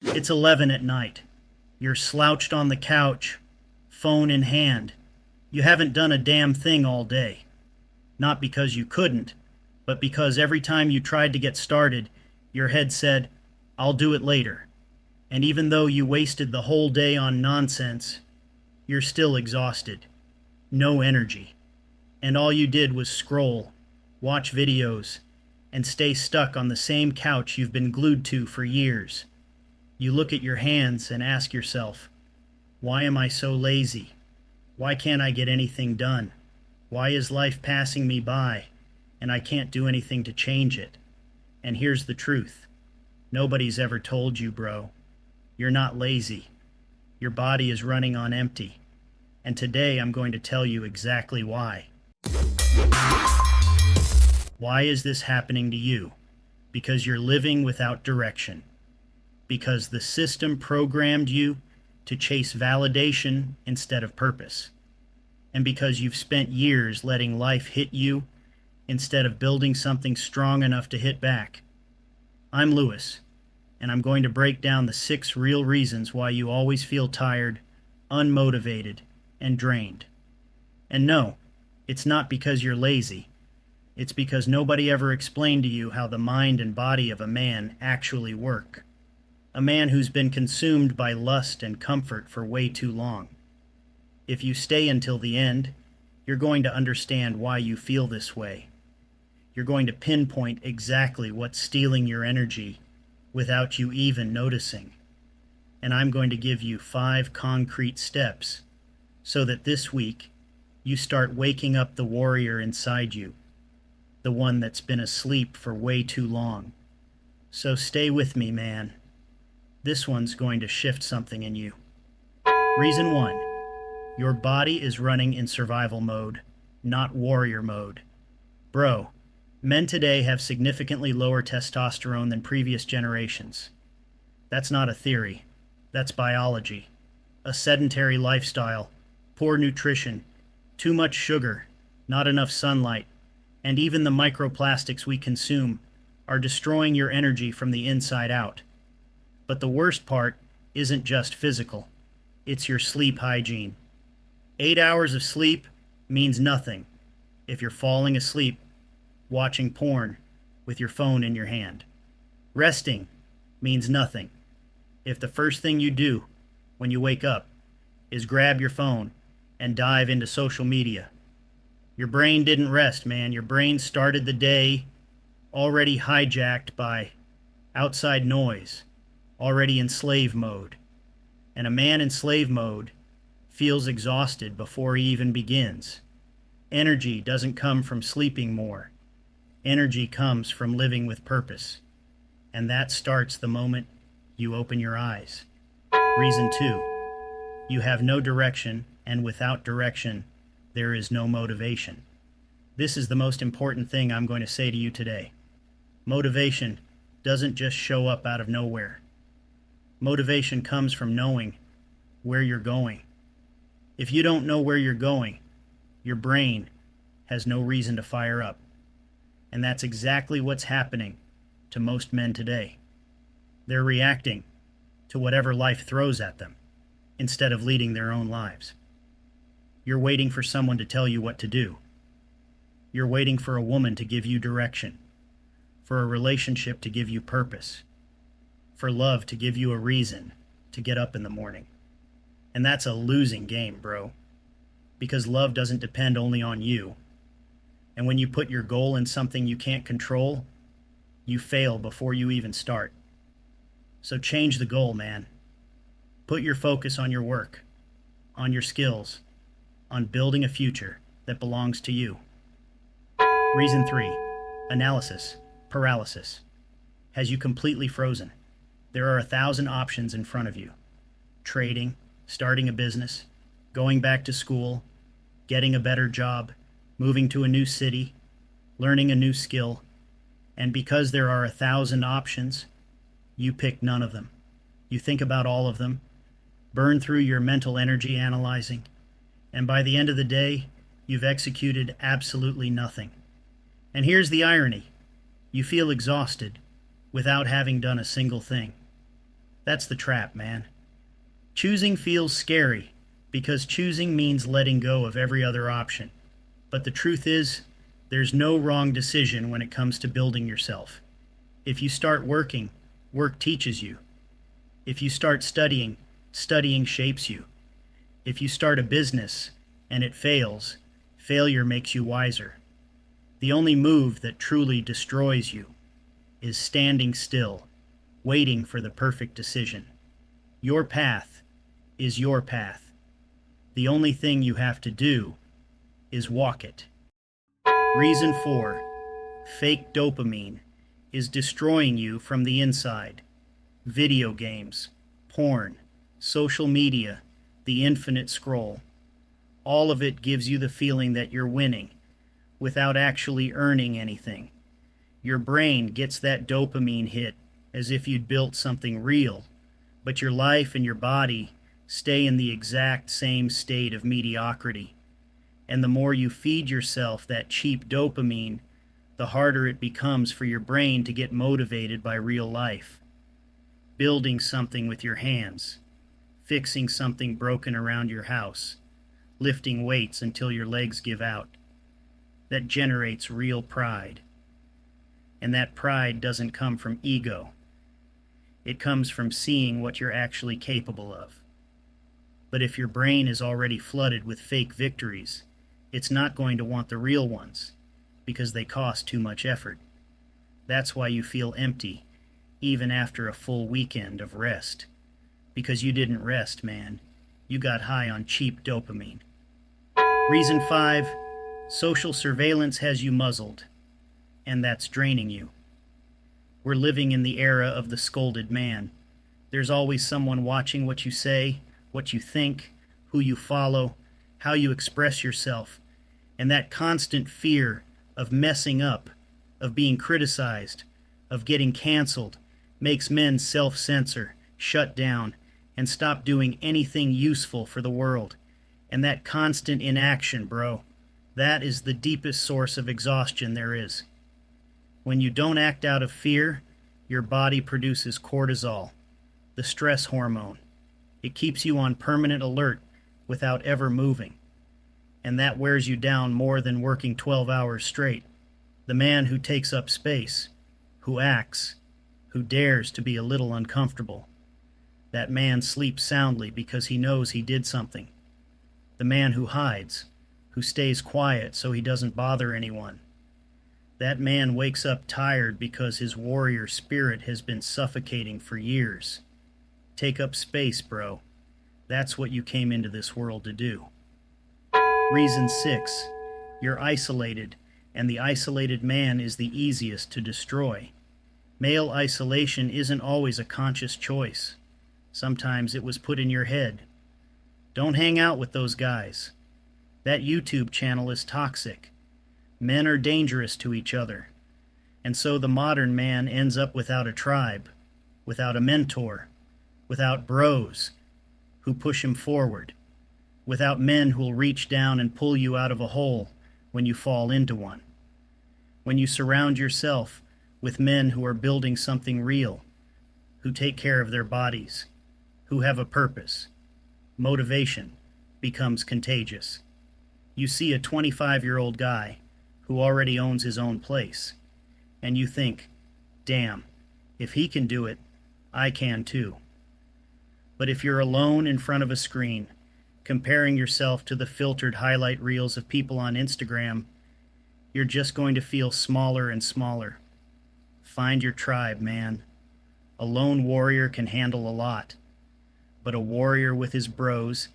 It's 11 at night. You're slouched on the couch, phone in hand. You haven't done a damn thing all day. Not because you couldn't, but because every time you tried to get started, your head said, "I'll do it later." And even though you wasted the whole day on nonsense, you're still exhausted. No energy. And all you did was scroll, watch videos, and stay stuck on the same couch you've been glued to for years. You look at your hands and ask yourself, why am I so lazy? Why can't I get anything done? Why is life passing me by, and I can't do anything to change it? And here's the truth. Nobody's ever told you, bro. You're not lazy. Your body is running on empty. And today I'm going to tell you exactly why. Why is this happening to you? Because you're living without direction. Because the system programmed you to chase validation instead of purpose. And because you've spent years letting life hit you instead of building something strong enough to hit back. I'm Lewis, and I'm going to break down the 6 real reasons why you always feel tired, unmotivated, and drained. And no, it's not because you're lazy. It's because nobody ever explained to you how the mind and body of a man actually work. A man who's been consumed by lust and comfort for way too long. If you stay until the end, you're going to understand why you feel this way. You're going to pinpoint exactly what's stealing your energy without you even noticing. And I'm going to give you 5 concrete steps so that this week you start waking up the warrior inside you, the one that's been asleep for way too long. So stay with me, man. This one's going to shift something in you. Reason 1. Your body is running in survival mode, not warrior mode. Bro, men today have significantly lower testosterone than previous generations. That's not a theory. That's biology. A sedentary lifestyle, poor nutrition, too much sugar, not enough sunlight, and even the microplastics we consume are destroying your energy from the inside out. But the worst part isn't just physical. It's your sleep hygiene. 8 hours of sleep means nothing if you're falling asleep watching porn with your phone in your hand. Resting means nothing if the first thing you do when you wake up is grab your phone and dive into social media. Your brain didn't rest, man. Your brain started the day already hijacked by outside noise, already in slave mode. And a man in slave mode feels exhausted before he even begins. Energy doesn't come from sleeping more. Energy comes from living with purpose. And that starts the moment you open your eyes. Reason 2. You have no direction, and without direction, there is no motivation. This is the most important thing I'm going to say to you today. Motivation doesn't just show up out of nowhere. Motivation comes from knowing where you're going. If you don't know where you're going, your brain has no reason to fire up. And that's exactly what's happening to most men today. They're reacting to whatever life throws at them instead of leading their own lives. You're waiting for someone to tell you what to do. You're waiting for a woman to give you direction, for a relationship to give you purpose, for love to give you a reason to get up in the morning. And that's a losing game, bro, because love doesn't depend only on you. And when you put your goal in something you can't control, you fail before you even start. So change the goal, man. Put your focus on your work, on your skills, on building a future that belongs to you. Reason 3. Analysis, paralysis, has you completely frozen. There are 1,000 options in front of you. Trading, starting a business, going back to school, getting a better job, moving to a new city, learning a new skill. And because there are 1,000 options, you pick none of them. You think about all of them, burn through your mental energy analyzing, and by the end of the day, you've executed absolutely nothing. And here's the irony. You feel exhausted without having done a single thing. That's the trap, man. Choosing feels scary because choosing means letting go of every other option. But the truth is, there's no wrong decision when it comes to building yourself. If you start working, work teaches you. If you start studying, studying shapes you. If you start a business and it fails, failure makes you wiser. The only move that truly destroys you is standing still, waiting for the perfect decision. Your path is your path. The only thing you have to do is walk it. Reason 4. Fake dopamine is destroying you from the inside. Video games, porn, social media, the infinite scroll. All of it gives you the feeling that you're winning without actually earning anything. Your brain gets that dopamine hit as if you'd built something real, but your life and your body stay in the exact same state of mediocrity. And the more you feed yourself that cheap dopamine, the harder it becomes for your brain to get motivated by real life. Building something with your hands, fixing something broken around your house, lifting weights until your legs give out. That generates real pride. And that pride doesn't come from ego. It comes from seeing what you're actually capable of. But if your brain is already flooded with fake victories, it's not going to want the real ones, because they cost too much effort. That's why you feel empty, even after a full weekend of rest. Because you didn't rest, man. You got high on cheap dopamine. Reason 5, social surveillance has you muzzled, and that's draining you. We're living in the era of the scolded man. There's always someone watching what you say, what you think, who you follow, how you express yourself, and that constant fear of messing up, of being criticized, of getting canceled, makes men self-censor, shut down, and stop doing anything useful for the world. And that constant inaction, bro, that is the deepest source of exhaustion there is. When you don't act out of fear, your body produces cortisol, the stress hormone. It keeps you on permanent alert without ever moving. And that wears you down more than working 12 hours straight. The man who takes up space, who acts, who dares to be a little uncomfortable. That man sleeps soundly because he knows he did something. The man who hides, who stays quiet so he doesn't bother anyone. That man wakes up tired because his warrior spirit has been suffocating for years. Take up space, bro. That's what you came into this world to do. Reason 6. You're isolated, and the isolated man is the easiest to destroy. Male isolation isn't always a conscious choice. Sometimes it was put in your head. Don't hang out with those guys. That YouTube channel is toxic. Men are dangerous to each other. And so the modern man ends up without a tribe, without a mentor, without bros who push him forward, without men who'll reach down and pull you out of a hole when you fall into one. When you surround yourself with men who are building something real, who take care of their bodies, who have a purpose, motivation becomes contagious. You see a 25-year-old guy who already owns his own place, and you think, damn, if he can do it, I can too. But if you're alone in front of a screen, comparing yourself to the filtered highlight reels of people on Instagram, you're just going to feel smaller and smaller. Find your tribe, man. A lone warrior can handle a lot, but a warrior with his bros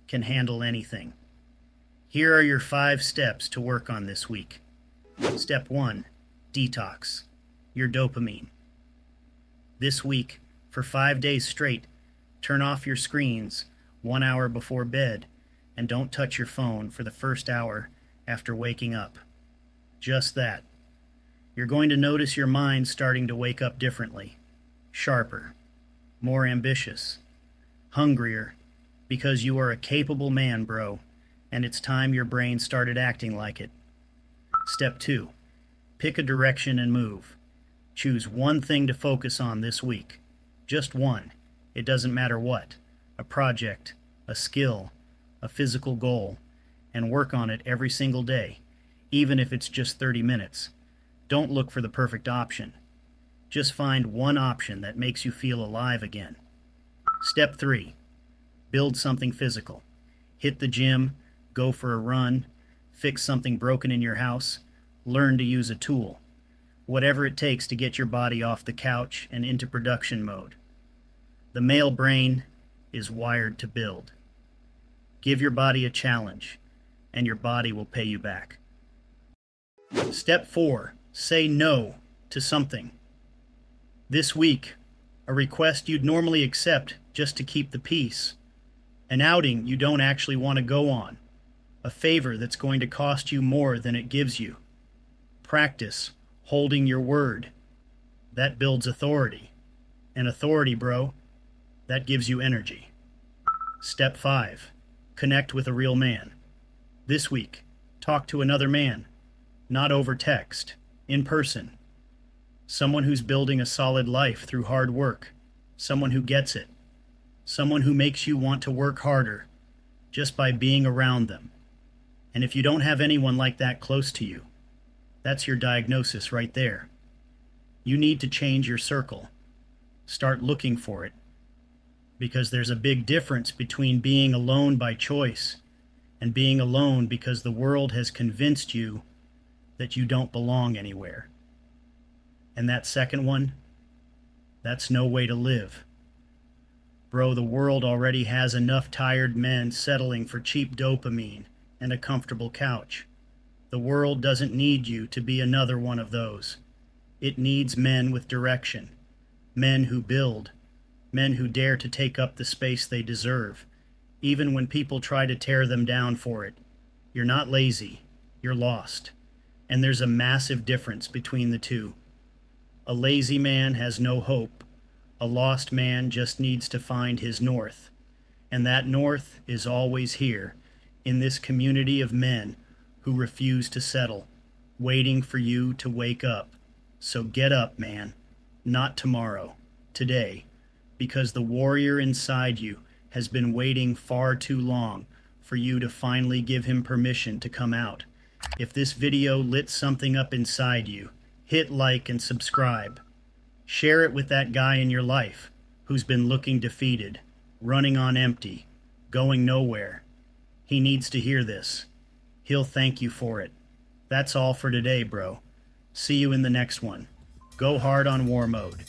can handle anything. Here are your 5 steps to work on this week. Step 1, detox your dopamine. This week, for 5 days straight, turn off your screens 1 hour before bed and don't touch your phone for the first hour after waking up. Just that. You're going to notice your mind starting to wake up differently, sharper, more ambitious, hungrier, because you are a capable man, bro, and it's time your brain started acting like it. Step 2, pick a direction and move. Choose one thing to focus on this week. Just one. It doesn't matter what. A project, a skill, a physical goal, and work on it every single day, even if it's just 30 minutes. Don't look for the perfect option. Just find one option that makes you feel alive again. Step 3. Build something physical. Hit the gym, go for a run, fix something broken in your house, learn to use a tool. Whatever it takes to get your body off the couch and into production mode. The male brain is wired to build. Give your body a challenge, and your body will pay you back. Step 4. Say no to something. This week, a request you'd normally accept just to keep the peace. An outing you don't actually want to go on. A favor that's going to cost you more than it gives you. Practice holding your word. That builds authority. And authority, bro, that gives you energy. Step 5. Connect with a real man. This week, talk to another man. Not over text, in person. Someone who's building a solid life through hard work. Someone who gets it. Someone who makes you want to work harder just by being around them. And if you don't have anyone like that close to you, that's your diagnosis right there. You need to change your circle. Start looking for it. Because there's a big difference between being alone by choice and being alone because the world has convinced you that you don't belong anywhere. And that second one, that's no way to live. Bro, the world already has enough tired men settling for cheap dopamine and a comfortable couch. The world doesn't need you to be another one of those. It needs men with direction, men who build, men who dare to take up the space they deserve, even when people try to tear them down for it. You're not lazy, you're lost. And there's a massive difference between the two. A lazy man has no hope. A lost man just needs to find his north. And that north is always here, in this community of men who refuse to settle, waiting for you to wake up. So get up, man. Not tomorrow, today. Because the warrior inside you has been waiting far too long for you to finally give him permission to come out. If this video lit something up inside you, hit like and subscribe. Share it with that guy in your life who's been looking defeated, running on empty, going nowhere. He needs to hear this. He'll thank you for it. That's all for today, bro. See you in the next one. Go hard on war mode.